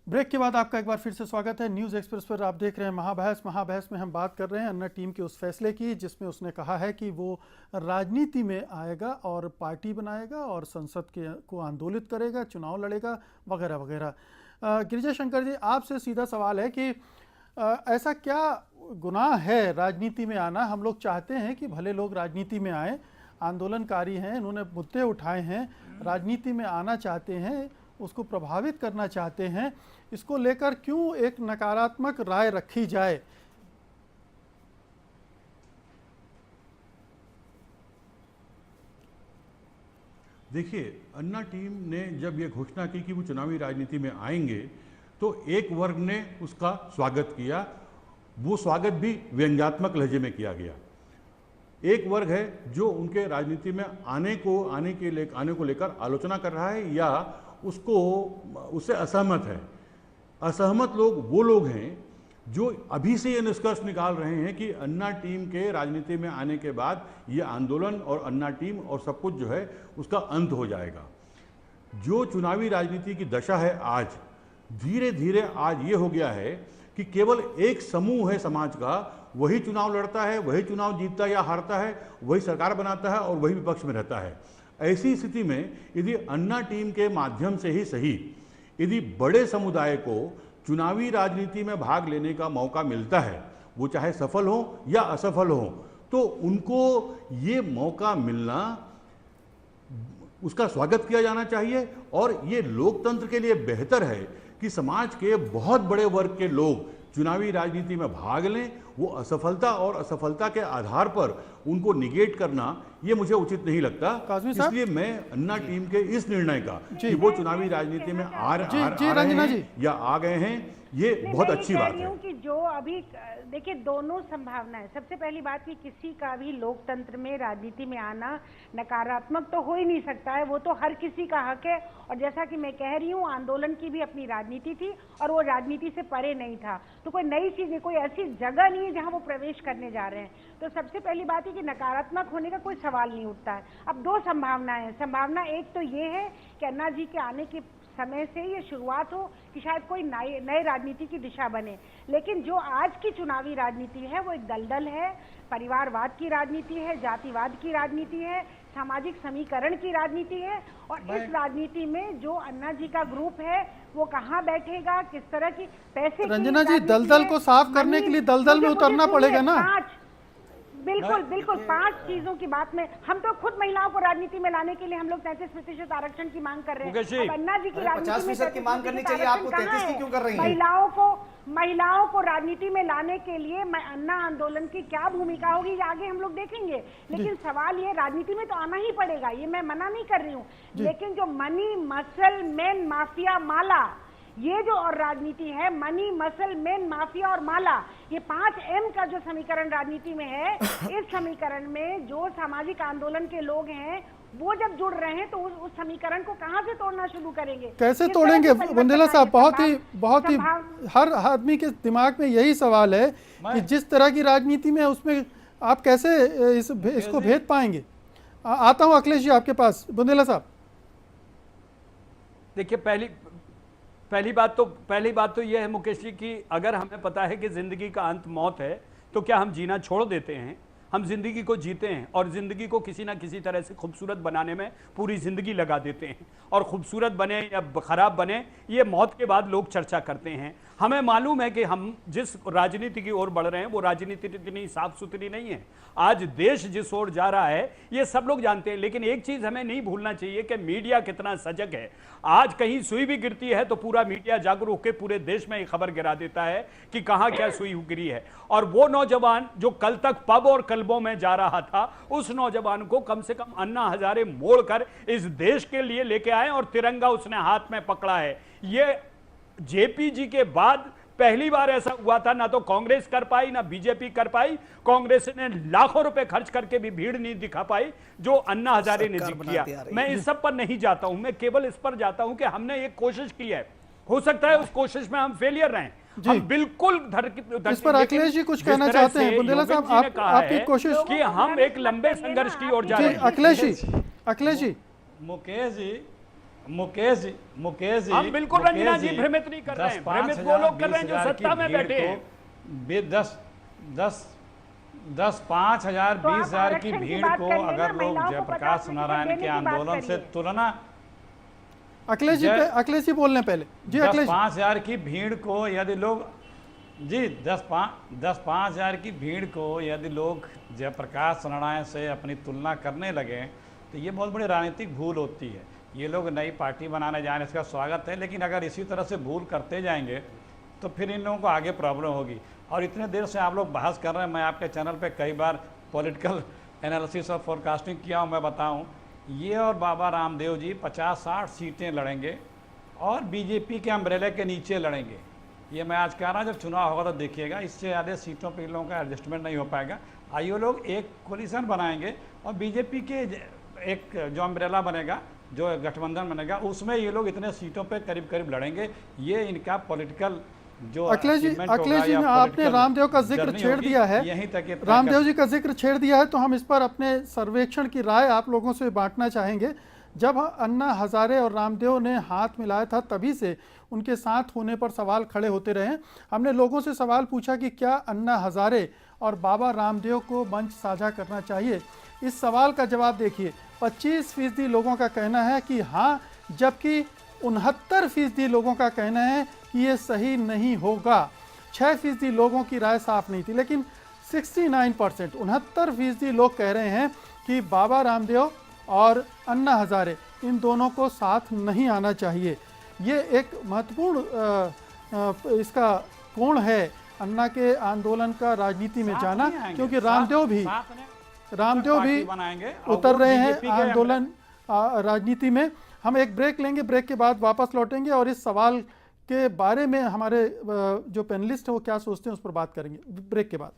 Break के बाद आपका एक बार फिर से स्वागत है। न्यूज़ एक्सप्रेस पर आप देख रहे हैं महाबहस में हम बात कर रहे हैं अन्ना टीम के उस फैसले की जिसमें उसने कहा है कि वो राजनीति में आएगा और पार्टी बनाएगा और संसद के को आंदोलित करेगा, चुनाव लड़ेगा वगैरह वगैरह। गिरिजा शंकर जी, आपसे सीधा सवाल है कि ऐसा क्या गुनाह है राजनीति में आना? हम लोग चाहते हैं कि भले लोग राजनीति में आए, आंदोलनकारी हैं, इन्होंने मुद्दे उठाए हैं, राजनीति में आना चाहते हैं, उसको प्रभावित करना चाहते हैं, इसको लेकर क्यों एक नकारात्मक राय रखी जाए? देखिए, अन्ना टीम ने जब ये घोषणा की कि वो चुनावी राजनीति में आएंगे तो एक वर्ग ने उसका स्वागत किया। वो स्वागत भी व्यंग्यात्मक लहजे में किया गया। एक वर्ग है जो उनके राजनीति में आने को लेकर आलोचना कर रहा है या उससे असहमत है। असहमत लोग वो लोग हैं जो अभी से ये निष्कर्ष निकाल रहे हैं कि अन्ना टीम के राजनीति में आने के बाद ये आंदोलन और अन्ना टीम और सब कुछ जो है उसका अंत हो जाएगा। जो चुनावी राजनीति की दशा है आज, धीरे धीरे आज ये हो गया है कि केवल एक समूह है समाज का, वही चुनाव लड़ता है, वही चुनाव जीतता या हारता है, वही सरकार बनाता है और वही विपक्ष में रहता है। ऐसी स्थिति में यदि अन्ना टीम के माध्यम से ही सही, यदि बड़े समुदाय को चुनावी राजनीति में भाग लेने का मौका मिलता है, वो चाहे सफल हो या असफल हो, तो उनको ये मौका मिलना, उसका स्वागत किया जाना चाहिए। और ये लोकतंत्र के लिए बेहतर है कि समाज के बहुत बड़े वर्ग के लोग चुनावी राजनीति में भाग लें। वो असफलता के आधार पर उनको निगेट करना ये मुझे उचित नहीं लगता। इसलिए मैं अन्ना टीम के इस निर्णय का कि वो चुनावी राजनीति में आ रहे हैं या आ गए हैं, ये बहुत अच्छी बात है। कि जो अभी देखिए दोनों संभावनाएं, सबसे पहली बात कि किसी का भी लोकतंत्र में राजनीति में आना नकारात्मक तो हो ही नहीं सकता है, वो तो हर किसी का हक है। और जैसा कि मैं कह रही हूँ, आंदोलन की भी अपनी राजनीति थी और वो राजनीति से परे नहीं था, तो कोई नई चीज नहीं, कोई ऐसी जगह नहीं है जहाँ वो प्रवेश करने जा रहे हैं। तो सबसे पहली बात है कि नकारात्मक होने का कोई सवाल नहीं उठता है। अब दो संभावनाएं हैं। संभावना एक तो ये है कि अन्ना जी के आने के समय से ये शुरुआत हो कि शायद कोई नए राजनीति की दिशा बने। लेकिन जो आज की चुनावी राजनीति है वो एक दलदल है, परिवारवाद की राजनीति है, जातिवाद की राजनीति है, सामाजिक समीकरण की राजनीति है। और इस राजनीति में जो अन्ना जी का ग्रुप है वो कहाँ बैठेगा, किस तरह की पैसे। रंजना जी, दलदल को साफ करने के लिए दलदल में उतरना पड़ेगा ना। बिल्कुल बिल्कुल, 5 चीजों की बात में हम तो खुद महिलाओं को राजनीति में लाने के लिए हम लोग 33% आरक्षण की मांग कर रहे हैं। अब अन्ना जी की राजनीति में 50% की मांग करनी चाहिए, आपको 33 की क्यों कर रही हैं? महिलाओं को राजनीति में लाने के लिए अन्ना आंदोलन की क्या भूमिका होगी ये आगे हम लोग देखेंगे। लेकिन सवाल ये, राजनीति में तो आना ही पड़ेगा, ये मैं मना नहीं कर रही हूँ। लेकिन जो मनी मसल मैन माफिया माला, ये जो और राजनीति है, मनी मसल मैन माफिया और माला, ये 5M का जो समीकरण राजनीति में है, इस समीकरण में जो सामाजिक आंदोलन के लोग हैं वो जब जुड़ रहे हैं तो उस समीकरण को कहां से तोड़ना शुरू करेंगे? कैसे तोड़ेंगे बुंदेला साहब? बहुत ही हर आदमी के दिमाग में यही सवाल है कि जिस तरह की राजनीति में है उसमें आप कैसे इसको भेद पाएंगे? आता हूं अखिलेश जी आपके पास। बुंदेला साहब, देखिए, पहली बात तो यह है मुकेश जी कि अगर हमें पता है कि जिंदगी का अंत मौत है तो क्या हम जीना छोड़ देते हैं? हम जिंदगी को जीते हैं और जिंदगी को किसी ना किसी तरह से खूबसूरत बनाने में पूरी जिंदगी लगा देते हैं। और खूबसूरत बने या खराब बने, ये मौत के बाद लोग चर्चा करते हैं। हमें मालूम है कि हम जिस राजनीति की ओर बढ़ रहे हैं वो राजनीति इतनी साफ सुथरी नहीं है। आज देश जिस ओर जा रहा है ये सब लोग जानते हैं। लेकिन एक चीज हमें नहीं भूलना चाहिए कि मीडिया कितना सजग है। आज कहीं सुई भी गिरती है तो पूरा मीडिया जागरूक होकर पूरे देश में खबर गिरा देता है कि कहां क्या सुई गिरी है। और वो नौजवान जो कल तक पब और क्लबों में जा रहा था, उस नौजवान को कम से कम अन्ना हजारे मोड़कर इस देश के लिए लेके आए और तिरंगा उसने हाथ में पकड़ा है। ये जेपी जी के बाद पहली बार ऐसा हुआ था। ना तो कांग्रेस कर पाई, ना बीजेपी कर पाई। कांग्रेस ने लाखों रुपए खर्च करके भी भीड़ नहीं दिखा पाई जो अन्ना हजारे ने किया। मैं इस सब पर नहीं जाता हूं, मैं केवल इस पर जाता हूं कि हमने एक कोशिश की है, हो सकता है उस कोशिश में हम फेलियर रहें। हम बिल्कुल इस पर अखिलेश जी कुछ कहना चाहते हैं। बुंदेला साहब, आपकी कोशिश कि हम एक लंबे संघर्ष की ओर जा रहे हैं। अखिलेश जी मुकेश जी, मुकेश जी हम बिल्कुल मुकेश रंजना जी भ्रमित नहीं कर रहे हैं। 10-5 भ्रमित वो लोग कर रहे हैं जो 20,000 सत्ता में की बैठे भीड़ हैं। को 5,000 तो आप 20,000 की आरक्षण की भीड़ बात को करिए ना, अगर लोग महिलाओं को जयप्रकाश 50% नारायण देने के की बात आंदोलन से करिए। तुलना अखिलेश जी बोलने पहले जी। अखिलेश 10-5 की भीड़ को यदि लोग जी 10-5 की भीड़ को यदि लोग जयप्रकाश नारायण से अपनी तुलना करने लगे तो ये बहुत बड़ी राजनीतिक भूल होती है। ये लोग नई पार्टी बनाने जा रहे हैं, इसका स्वागत है, लेकिन अगर इसी तरह से भूल करते जाएंगे तो फिर इन लोगों को आगे प्रॉब्लम होगी। और इतने देर से आप लोग बहस कर रहे हैं, मैं आपके चैनल पे कई बार पॉलिटिकल एनालिसिस और फोरकास्टिंग किया हूँ। मैं बताऊँ, ये और बाबा रामदेव जी 50-60 सीटें लड़ेंगे और बीजेपी के अम्ब्रेले के नीचे लड़ेंगे। ये मैं आज कह रहा हूँ, जब चुनाव होगा तो देखिएगा, इससे ज़्यादा सीटों पर इन लोगों का एडजस्टमेंट नहीं हो पाएगा। आइए लोग एक कोलिशन बनाएंगे और बीजेपी के एक जो अम्ब्रेला बनेगा, जो गठबंधन बनेगा, उसमें ये लोग इतने सीटों पे करीब करीब लड़ेंगे। ये इनका पॉलिटिकल जो अखिलेश जी achievement होगा या आपने political रामदेव का जिक्र journey छेड़ होगी, दिया है, यहीं तक इतना रामदेव जी का जिक्र छेड़ दिया है, तो हम इस पर अपने सर्वेक्षण की राय आप लोगों से बांटना चाहेंगे। जब अन्ना हजारे और रामदेव ने हाथ मिलाया था, तभी से उनके साथ होने पर सवाल खड़े होते रहे। हमने लोगों से सवाल पूछा कि क्या अन्ना हजारे और बाबा रामदेव को मंच साझा करना चाहिए। इस सवाल का जवाब देखिए, 25% लोगों का कहना है कि हाँ, जबकि 69% लोगों का कहना है कि ये सही नहीं होगा। 6% लोगों की राय साफ नहीं थी, लेकिन 69% 69% लोग कह रहे हैं कि बाबा रामदेव और अन्ना हजारे इन दोनों को साथ नहीं आना चाहिए। ये एक महत्वपूर्ण इसका कोण है अन्ना के आंदोलन का राजनीति में जाना, क्योंकि रामदेव भी बनाएंगे उतर रहे हैं आंदोलन राजनीति में। हम एक ब्रेक लेंगे, ब्रेक के बाद वापस लौटेंगे और इस सवाल के बारे में हमारे जो पैनलिस्ट हैं वो क्या सोचते हैं उस पर बात करेंगे ब्रेक के बाद।